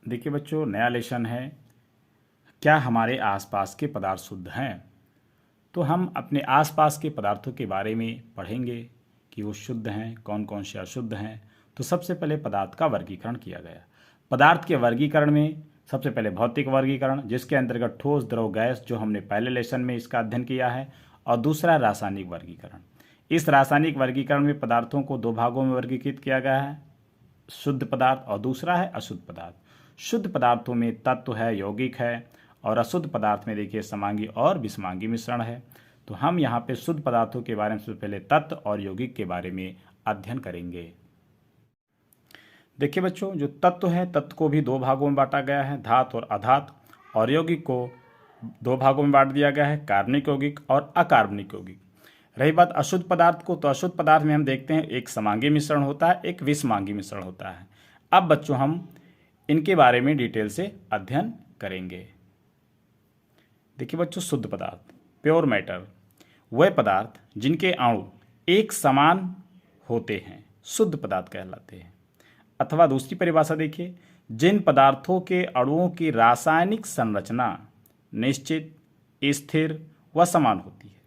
देखिए बच्चों, नया लेसन है, क्या हमारे आसपास के पदार्थ शुद्ध हैं। तो हम अपने आसपास के पदार्थों के बारे में पढ़ेंगे कि वो शुद्ध हैं, कौन कौन से अशुद्ध हैं। तो सबसे पहले पदार्थ का वर्गीकरण किया गया। पदार्थ के वर्गीकरण में सबसे पहले भौतिक वर्गीकरण, जिसके अंतर्गत ठोस, द्रव, गैस, जो हमने पहले लेसन में इसका अध्ययन किया है, और दूसरा रासायनिक वर्गीकरण। इस रासायनिक वर्गीकरण में पदार्थों को दो भागों में वर्गीकृत किया गया है, शुद्ध पदार्थ और दूसरा है अशुद्ध पदार्थ। शुद्ध पदार्थों में तत्व है, यौगिक है, और अशुद्ध पदार्थ में देखिए समांगी और विषमांगी मिश्रण है। तो हम यहाँ पे शुद्ध पदार्थों के बारे में सबसे पहले तत्व और यौगिक के बारे में अध्ययन करेंगे। देखिए बच्चों, जो तत्व है, तत्व को भी दो भागों में बांटा गया है, धातु और अधातु, और यौगिक को दो भागों में बांट दिया गया है, कार्बनिक यौगिक और अकार्बनिक यौगिक। रही बात अशुद्ध पदार्थ को, तो अशुद्ध पदार्थ में हम देखते हैं एक समांगी मिश्रण होता है, एक विषमांगी मिश्रण होता है। अब बच्चों हम इनके बारे में डिटेल से अध्ययन करेंगे। देखिए बच्चों, शुद्ध पदार्थ, प्योर मैटर, वह पदार्थ जिनके अणु एक समान होते हैं शुद्ध पदार्थ कहलाते हैं। अथवा दूसरी परिभाषा देखिए, जिन पदार्थों के अणुओं की रासायनिक संरचना निश्चित, स्थिर व समान होती है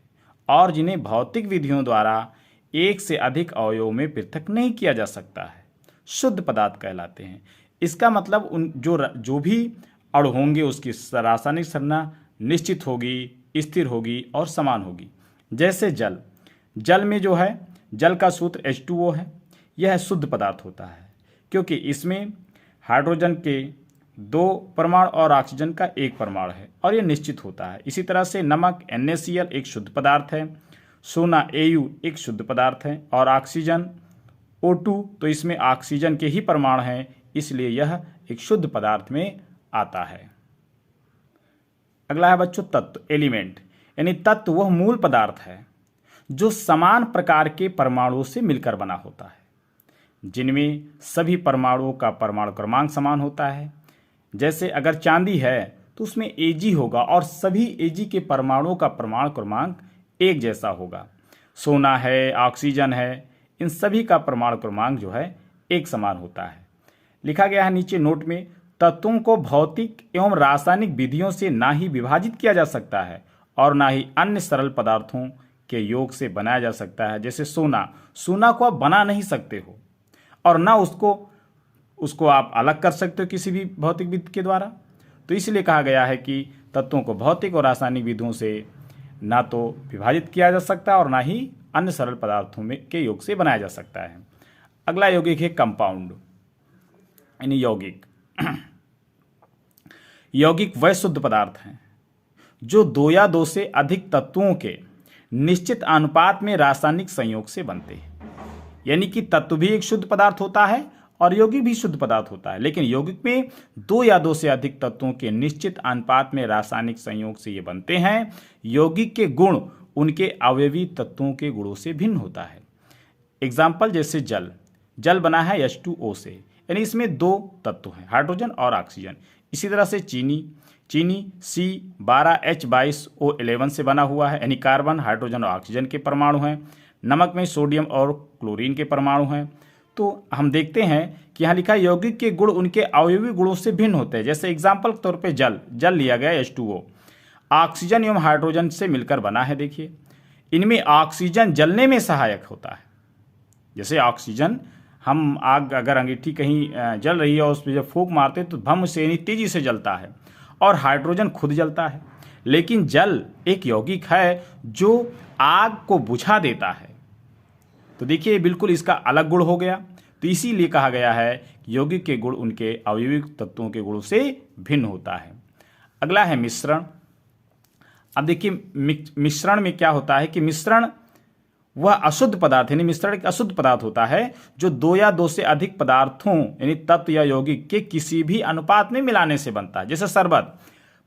और जिन्हें भौतिक विधियों द्वारा एक से अधिक अवयवों में पृथक नहीं किया जा सकता है, शुद्ध पदार्थ कहलाते हैं। इसका मतलब उन जो भी अणु होंगे उसकी रासायनिक संरचना निश्चित होगी, स्थिर होगी और समान होगी। जैसे जल, जल में जो है जल का सूत्र H2O है, यह शुद्ध पदार्थ होता है क्योंकि इसमें हाइड्रोजन के 2 परमाणु और ऑक्सीजन का 1 परमाणु है और यह निश्चित होता है। इसी तरह से नमक NaCl एक शुद्ध पदार्थ है, सोना Au एक शुद्ध पदार्थ है, और ऑक्सीजन O2 तो इसमें ऑक्सीजन के ही परमाणु हैं, इसलिए यह एक शुद्ध पदार्थ में आता है। अगला है बच्चों तत्व, एलिमेंट, यानी तत्व वह मूल पदार्थ है जो समान प्रकार के परमाणुओं से मिलकर बना होता है, जिनमें सभी परमाणुओं का परमाणु क्रमांक समान होता है। जैसे अगर चांदी है तो उसमें Ag होगा और सभी Ag के परमाणुओं का परमाणु क्रमांक एक जैसा होगा। सोना है, ऑक्सीजन है, इन सभी का परमाणु क्रमांक जो है एक समान होता है। लिखा गया है नीचे नोट में, तत्वों को भौतिक एवं रासायनिक विधियों से ना ही विभाजित किया जा सकता है और ना ही अन्य सरल पदार्थों के योग से बनाया जा सकता है। जैसे सोना, सोना को आप बना नहीं सकते हो और ना उसको आप अलग कर सकते हो किसी भी भौतिक विधि के द्वारा। तो इसलिए कहा गया है कि तत्वों को भौतिक और रासायनिक विधियों से ना तो विभाजित किया जा सकता और ना ही अन्य सरल पदार्थों में के योग से बनाया जा सकता है। अगला यौगिक है कंपाउंड, यानी यौगिक। यौगिक वह शुद्ध पदार्थ हैं जो 2 या 2 से अधिक तत्वों के निश्चित अनुपात में रासायनिक संयोग से बनते हैं। यानी कि तत्व भी एक शुद्ध पदार्थ होता है और यौगिक भी शुद्ध पदार्थ होता है, लेकिन यौगिक में 2 या 2 से अधिक तत्वों के निश्चित अनुपात में रासायनिक संयोग से ये बनते हैं। यौगिक के गुण उनके अवयवी तत्वों के गुणों से भिन्न होता है। एग्जाम्पल जैसे जल, जल बना है H2O से, यानी इसमें 2 तत्व हैं, हाइड्रोजन और ऑक्सीजन। इसी तरह से चीनी C12H22O11 से बना हुआ है, यानी कार्बन, हाइड्रोजन और ऑक्सीजन के परमाणु हैं। नमक में सोडियम और क्लोरीन के परमाणु हैं। तो हम देखते हैं कि यहाँ लिखा है यौगिक के गुण उनके अवयवी गुणों से भिन्न होते हैं। जैसे एग्जाम्पल के तौर पे जल लिया गया H2O, ऑक्सीजन एवं हाइड्रोजन से मिलकर बना है। देखिए इनमें ऑक्सीजन जलने में सहायक होता है। जैसे ऑक्सीजन, हम आग अगर अंगीठी कहीं जल रही है और उस पर जब फूंक मारते हैं तो भस्म से यानी तेजी से जलता है, और हाइड्रोजन खुद जलता है। लेकिन जल एक यौगिक है जो आग को बुझा देता है। तो देखिए बिल्कुल इसका अलग गुण हो गया। तो इसीलिए कहा गया है कि यौगिक के गुण उनके अवयवी तत्वों के गुणों से भिन्न होता है। अगला है मिश्रण। अब देखिए मिश्रण में क्या होता है कि मिश्रण वह अशुद्ध पदार्थ, यानी मिश्रण एक अशुद्ध पदार्थ होता है जो 2 या 2 से अधिक पदार्थों यानी तत्व या यौगिक के किसी भी अनुपात में मिलाने से बनता है। जैसे शरबत,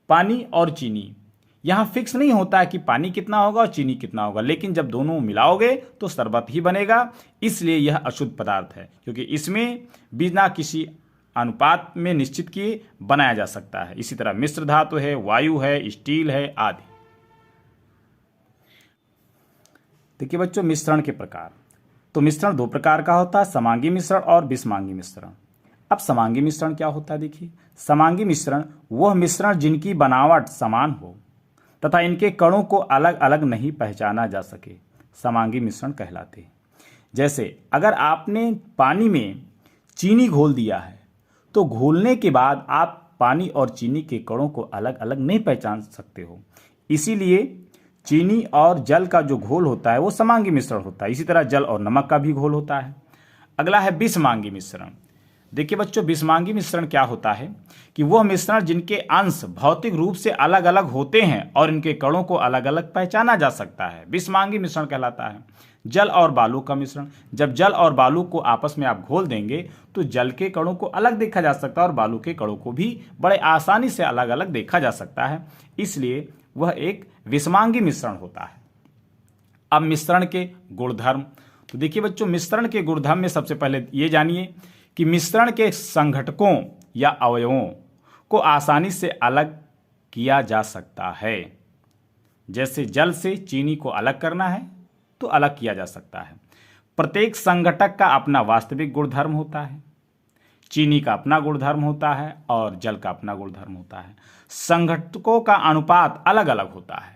पानी और चीनी, यहाँ फिक्स नहीं होता है कि पानी कितना होगा और चीनी कितना होगा, लेकिन जब दोनों मिलाओगे तो शरबत ही बनेगा। इसलिए यह अशुद्ध पदार्थ है क्योंकि इसमें बिना किसी अनुपात में निश्चित किए बनाया जा सकता है। इसी तरह मिश्र धातु है, वायु है, स्टील है आदि। देखिए बच्चों मिश्रण के प्रकार, तो मिश्रण 2 प्रकार का होता है, समांगी मिश्रण और विषमांगी मिश्रण। अब समांगी मिश्रण क्या होता है देखिए, समांगी मिश्रण वह मिश्रण जिनकी बनावट समान हो तथा इनके कणों को अलग अलग नहीं पहचाना जा सके, समांगी मिश्रण कहलाते हैं। जैसे अगर आपने पानी में चीनी घोल दिया है तो घोलने के बाद आप पानी और चीनी के कणों को अलग अलग नहीं पहचान सकते हो, इसीलिए चीनी और जल का जो घोल होता है वो समांगी मिश्रण होता है। इसी तरह जल और नमक का भी घोल होता है। अगला है विषमांगी मिश्रण। देखिए बच्चों, विषमांगी मिश्रण क्या होता है कि वह मिश्रण जिनके अंश भौतिक रूप से अलग अलग होते हैं और इनके कणों को अलग अलग पहचाना जा सकता है, विषमांगी मिश्रण कहलाता है। जल और बालू का मिश्रण, जब जल और बालू को आपस में आप घोल देंगे तो जल के कणों को अलग देखा जा सकता है और बालू के कणों को भी बड़े आसानी से अलग अलग देखा जा सकता है, इसलिए वह एक विषमांगी मिश्रण होता है। अब मिश्रण के गुणधर्म, तो देखिए बच्चों, मिश्रण के गुणधर्म में सबसे पहले ये जानिए कि मिश्रण के संघटकों या अवयवों को आसानी से अलग किया जा सकता है। जैसे जल से चीनी को अलग करना है तो अलग किया जा सकता है। प्रत्येक संघटक का अपना वास्तविक गुणधर्म होता है। चीनी का अपना गुणधर्म होता है और जल का अपना गुणधर्म होता है। संघटकों का अनुपात अलग अलग होता है।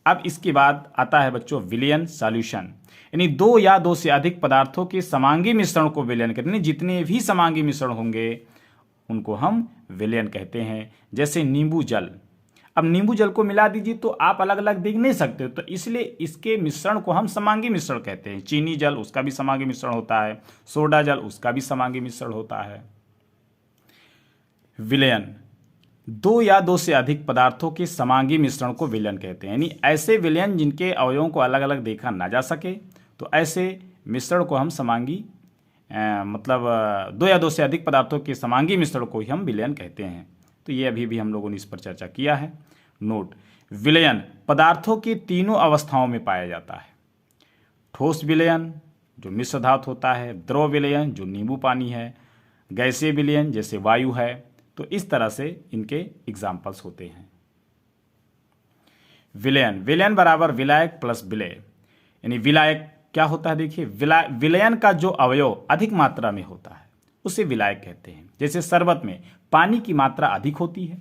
अब इसके बाद आता है बच्चों विलयन सॉल्यूशन, यानी दो या दो से अधिक पदार्थों के समांगी मिश्रण को विलयन करने, जितने भी समांगी मिश्रण होंगे उनको हम विलयन कहते हैं। जैसे नींबू जल, अब नींबू जल को मिला दीजिए तो आप अलग अलग देख नहीं सकते, तो इसलिए इसके मिश्रण को हम समांगी मिश्रण कहते हैं। चीनी जल, उसका भी समांगी मिश्रण होता है। सोडा जल, उसका भी समांगी मिश्रण होता है। विलयन, दो या दो से अधिक पदार्थों के समांगी मिश्रण को विलयन कहते हैं, यानी ऐसे विलयन जिनके अवयवों को अलग अलग देखा ना जा सके, तो ऐसे मिश्रण को हम समांगी दो या दो से अधिक पदार्थों के समांगी मिश्रण को ही हम विलयन कहते हैं। तो ये अभी भी हम लोगों ने इस पर चर्चा किया है। नोट, विलयन पदार्थों की तीनों अवस्थाओं में पाया जाता है। ठोस विलयन जो मिश्र धातु होता है, द्रव विलयन जो नींबू पानी है, गैसीय विलयन जैसे वायु है। तो इस तरह से इनके एग्जाम्पल्स होते हैं। विलयन, विलयन बराबर विलायक प्लस विलय, यानी विलायक क्या होता है देखिए, विलयन का जो अवयव अधिक मात्रा में होता है उसे विलायक कहते हैं। जैसे शरबत में पानी की मात्रा अधिक होती है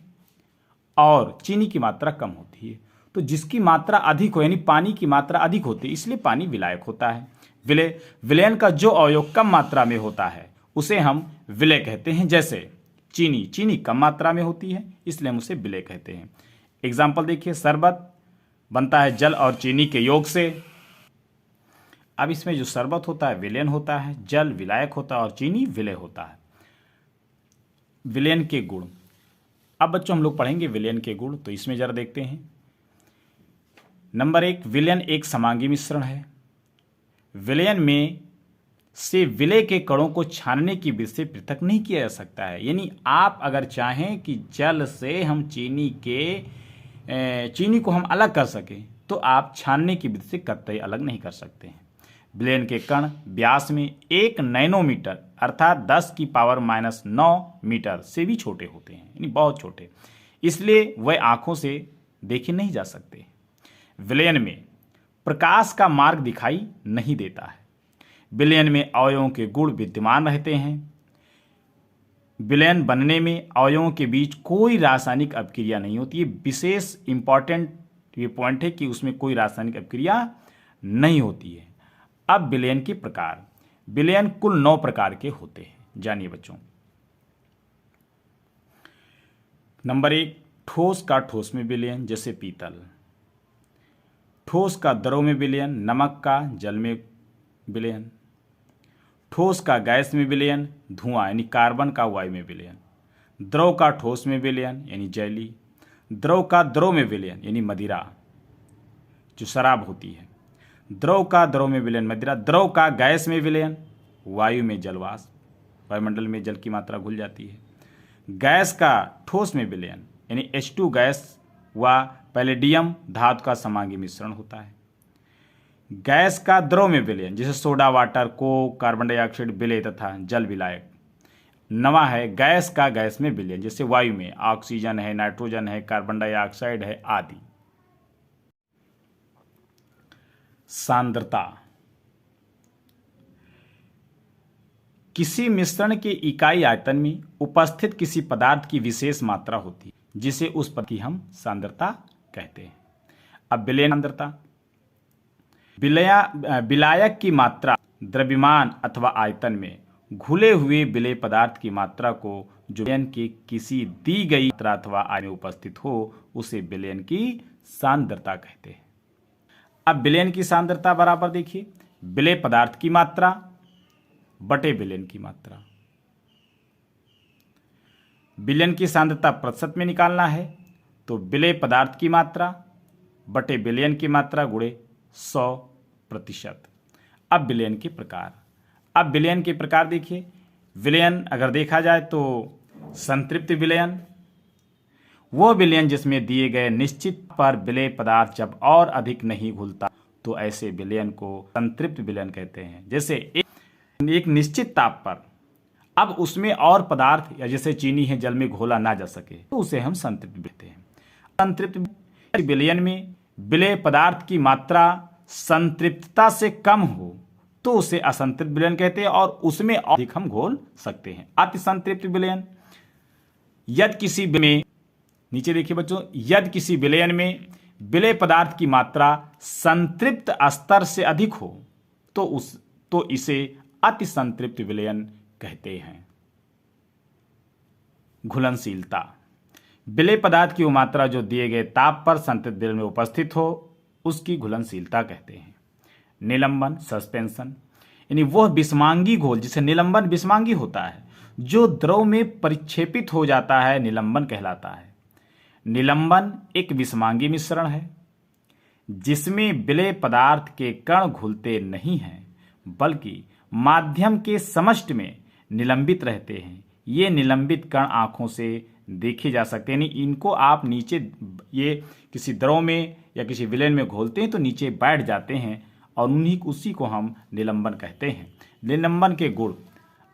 और चीनी की मात्रा कम होती है, तो जिसकी मात्रा अधिक हो यानी पानी की मात्रा अधिक होती है, इसलिए पानी विलायक होता है। विलयन का जो अवयव कम मात्रा में होता है उसे हम विलय कहते हैं। जैसे चीनी कम मात्रा में होती है, इसलिए हम उसे विलय कहते हैं। एग्जाम्पल देखिए, शरबत बनता है जल और चीनी के योग से। अब इसमें जो शरबत होता है विलयन होता है, जल विलायक होता है और चीनी विलय होता है। विलयन के गुण, अब बच्चों हम लोग पढ़ेंगे विलयन के गुण, तो इसमें जरा देखते हैं। नंबर 1, विलयन एक समांगी मिश्रण है। विलयन में से विलय के कणों को छानने की विधि से पृथक नहीं किया जा सकता है, यानी आप अगर चाहें कि जल से हम चीनी को हम अलग कर सकें तो आप छानने की विधि से कतई अलग नहीं कर सकते हैं। विलयन के कण व्यास में 1 नैनोमीटर अर्थात 10⁻⁹ मीटर से भी छोटे होते हैं, यानी बहुत छोटे, इसलिए वह आंखों से देखे नहीं जा सकते। विलयन में प्रकाश का मार्ग दिखाई नहीं देता है। विलयन में अवयवों के गुण विद्यमान रहते हैं। विलयन बनने में अवयवों के बीच कोई रासायनिक अपक्रिया नहीं होती है। विशेष इंपॉर्टेंट ये पॉइंट है कि उसमें कोई रासायनिक अपक्रिया नहीं होती है। अब विलयन के प्रकार, विलयन कुल 9 प्रकार के होते हैं, जानिए बच्चों। नंबर 1, ठोस का ठोस में विलयन जैसे पीतल। ठोस का द्रव में विलयन, नमक का जल में विलयन। ठोस का गैस में विलयन, धुआं यानी कार्बन का वायु में विलयन। द्रव का ठोस में विलयन यानी जैली। द्रव का द्रव में विलयन यानी मदिरा जो शराब होती है। द्रव का द्रव में विलयन मदिरा। द्रव का गैस में विलयन, वायु में जलवाष्प, वायुमंडल में जल की मात्रा घुल जाती है। गैस का ठोस में विलयन यानी H2 गैस व पैलेडियम धातु का समांगी मिश्रण होता है। गैस का द्रव में विलयन जैसे soda water, Coke, carbon dioxide विलय तथा जल विलायक। नवा है गैस का गैस में विलयन जैसे वायु में ऑक्सीजन है, नाइट्रोजन है, कार्बन डाइऑक्साइड है आदि। सांद्रता, किसी मिश्रण के इकाई आयतन में उपस्थित किसी पदार्थ की विशेष मात्रा होती है जिसे उस पदार्थ की हम सांद्रता कहते हैं। अब विलयन सांद्रता, विलायक की मात्रा द्रव्यमान अथवा आयतन में घुले हुए विलेय पदार्थ की मात्रा को जो विलयन के किसी दी गई मात्रा अथवा आयतन में उपस्थित हो उसे विलयन की सांद्रता कहते हैं। अब विलयन की सांद्रता बराबर देखिए विलेय पदार्थ की मात्रा बटे विलयन की मात्रा। विलयन की सांद्रता प्रतिशत में निकालना है तो विलेय पदार्थ की मात्रा बटे विलयन की मात्रा गुणे 100%। अब विलयन के प्रकार, अब विलयन के प्रकार देखिए। विलयन अगर देखा जाए तो संतृप्त विलयन, वो विलयन जिसमें दिए गए निश्चित पर विलेय पदार्थ जब और अधिक नहीं घुलता तो ऐसे विलयन को संतृप्त विलयन कहते हैं। जैसे एक निश्चित ताप पर अब उसमें और पदार्थ या जैसे चीनी है जल में घोला ना जा सके तो उसे हम संतृप्त कहते हैं। संतृप्त विलयन में विलेय पदार्थ की मात्रा संतृप्तता से कम हो तो उसे असंतृप्त विलयन कहते हैं और उसमें अधिक हम घोल सकते हैं। अति संतृप्त विलयन, यदि किसी में, नीचे देखिए बच्चों, यदि किसी विलयन में विलेय पदार्थ की मात्रा संतृप्त स्तर से अधिक हो तो इसे अति संतृप्त विलयन कहते हैं। घुलनशीलता, विलेय पदार्थ की वो मात्रा जो दिए गए ताप पर संतृप्त विलयन में उपस्थित हो उसकी घुलनशीलता कहते हैं। निलंबन सस्पेंशन, यानी वह विषमांगी घोल जिसे निलंबन विषमांगी होता है जो द्रव में परिक्षेपित हो जाता है निलंबन कहलाता है। निलंबन एक विषमांगी मिश्रण है जिसमें विलेय पदार्थ के कण घुलते नहीं हैं बल्कि माध्यम के समष्टि में निलंबित रहते हैं। ये निलंबित कण आंखों से देखे जा सकते हैं, यानी इनको आप नीचे ये किसी द्रव में या किसी विलयन में घोलते हैं तो नीचे बैठ जाते हैं और उसी को हम निलंबन कहते हैं। निलंबन के गुण,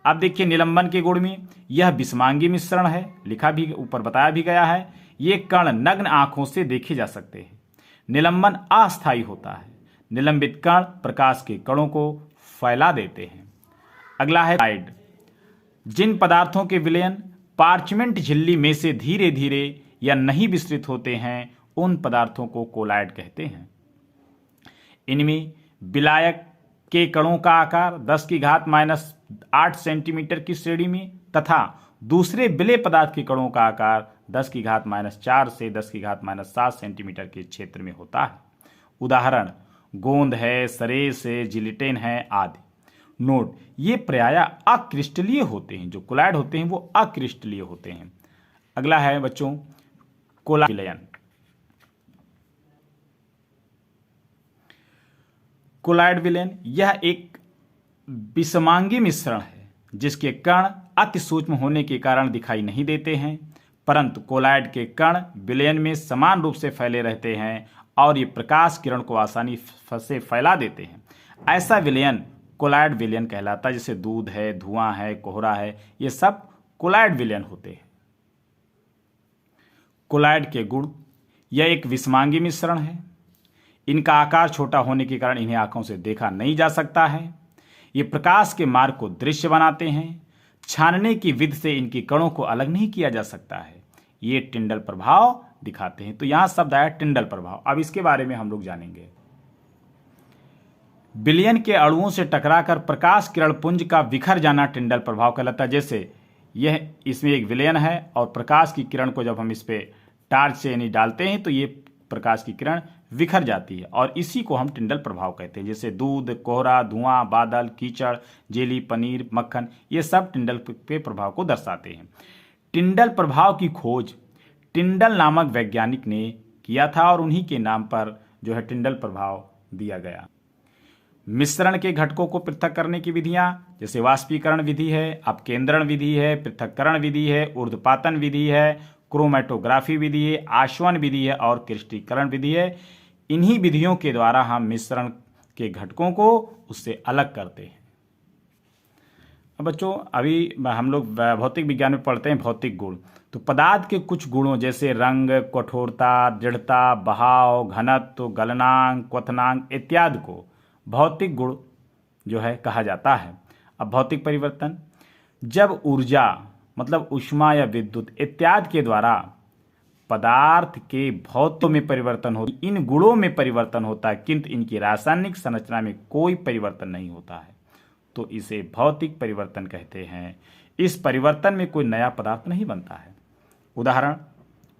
अब देखिए निलंबन के गुण में यह विषमांगी मिश्रण है, लिखा भी ऊपर बताया भी गया है। ये कण नग्न आंखों से देखे जा सकते हैं। निलंबन अस्थायी होता है, निलंबित कण प्रकाश के कणों को फैला देते हैं। अगला है कोलाइड, जिन पदार्थों के विलयन पार्चमेंट झिल्ली में से धीरे धीरे या नहीं विस्तृत होते हैं उन पदार्थों को कोलाइड कहते हैं। इनमें विलायक के कणों का आकार 10⁻⁸ सेंटीमीटर की श्रेणी में तथा दूसरे विलेय पदार्थ के कणों का आकार 10⁻⁴ से 10⁻7 सेंटीमीटर के क्षेत्र में होता है। उदाहरण गोंद है, सरेस है, जिलिटिन है आदि। नोट, ये प्रायः अक्रिस्टलीय होते हैं, जो कोलाइड होते हैं वो अक्रिस्टलीय होते हैं। अगला है बच्चों कोलाइड विलयन। कोलाइड विलयन यह एक विषमांगी मिश्रण है जिसके कण अति सूक्ष्म होने के कारण दिखाई नहीं देते हैं, परंतु कोलाइड के कण विलयन में समान रूप से फैले रहते हैं और ये प्रकाश किरण को आसानी से फैला देते हैं। ऐसा विलयन कोलाइड विलयन कहलाता है। जैसे दूध है, धुआं है, कोहरा है, ये सब कोलाइड विलयन होते हैं। कोलाइड के गुण, यह एक विषमांगी मिश्रण है। इनका आकार छोटा होने के कारण इन्हें आंखों से देखा नहीं जा सकता है। ये प्रकाश के मार्ग को दृश्य बनाते हैं। छानने की विधि से इनकी कणों को अलग नहीं किया जा सकता है। ये टिंडल प्रभाव दिखाते हैं। तो यहां शब्द आया टिंडल प्रभाव। अब इसके बारे में हम लोग जानेंगे। विलयन के अणुओं से टकराकर प्रकाश किरण पुंज का बिखर जाना टिंडल प्रभाव कहलाता है। जैसे यह इसमें एक विलयन है और प्रकाश की किरण को जब हम इस पे टार्च से यानी डालते हैं तो ये प्रकाश की किरण बिखर जाती है और इसी को हम टिंडल प्रभाव कहते हैं। जैसे दूध, कोहरा, धुआं, बादल, कीचड़, जेली, पनीर, मक्खन, ये सब टिंडल के प्रभाव को दर्शाते हैं। टिंडल प्रभाव की खोज टिंडल नामक वैज्ञानिक ने किया था और उन्हीं के नाम पर जो है टिंडल प्रभाव दिया गया। मिश्रण के घटकों को पृथक करने की विधियां जैसे वाष्पीकरण विधि है, अपकेंद्रण विधि है, पृथक्करण विधि है, ऊर्ध्वपातन विधि है, क्रोमेटोग्राफी विधि है, आशवन विधि है और क्रिस्टलीकरण विधि है। इन्हीं विधियों के द्वारा हम मिश्रण के घटकों को उससे अलग करते हैं। अब बच्चों अभी हम लोग भौतिक विज्ञान में पढ़ते हैं भौतिक गुण। तो पदार्थ के कुछ गुणों जैसे रंग, कठोरता, दृढ़ता, बहाव, घनत्व, गलनांक, क्वथनांक इत्यादि को भौतिक गुण जो है कहा जाता है। अब भौतिक परिवर्तन, जब ऊर्जा मतलब ऊष्मा या विद्युत इत्यादि के द्वारा पदार्थ के भौतिक में परिवर्तन हो, इन गुणों में परिवर्तन होता है किंतु इनकी रासायनिक संरचना में कोई परिवर्तन नहीं होता है, तो इसे भौतिक परिवर्तन कहते हैं। इस परिवर्तन में कोई नया पदार्थ नहीं बनता है। उदाहरण,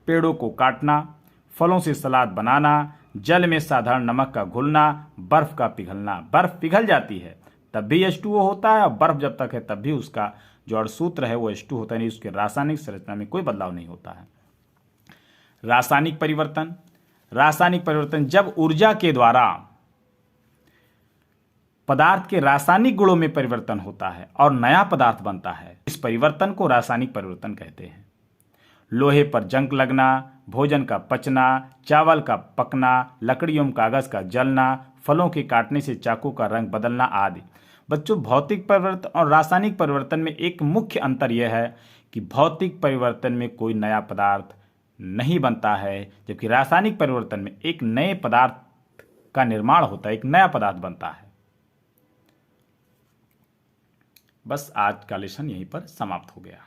पेड़ों को काटना, फलों से सलाद बनाना, जल में साधारण नमक का घुलना, बर्फ का पिघलना। बर्फ पिघल जाती है तब भी H2O होता है, और बर्फ जब तक है तब भी उसका जो अणुसूत्र है वो H2 होता है, नहीं उसके रासायनिक संरचना में कोई बदलाव नहीं होता है। रासायनिक परिवर्तन, रासायनिक परिवर्तन जब ऊर्जा के द्वारा पदार्थ के रासायनिक गुणों में परिवर्तन होता है और नया पदार्थ बनता है, इस परिवर्तन को रासायनिक परिवर्तन कहते हैं। लोहे पर जंग लगना, भोजन का पचना, चावल का पकना, लकड़ी एवं कागज का जलना, फलों के काटने से चाकू का रंग बदलना आदि। बच्चों, भौतिक परिवर्तन और रासायनिक परिवर्तन में एक मुख्य अंतर यह है कि भौतिक परिवर्तन में कोई नया पदार्थ नहीं बनता है, जबकि रासायनिक परिवर्तन में एक नए पदार्थ का निर्माण होता है, एक नया पदार्थ बनता है। बस आज का लेसन यहीं पर समाप्त हो गया।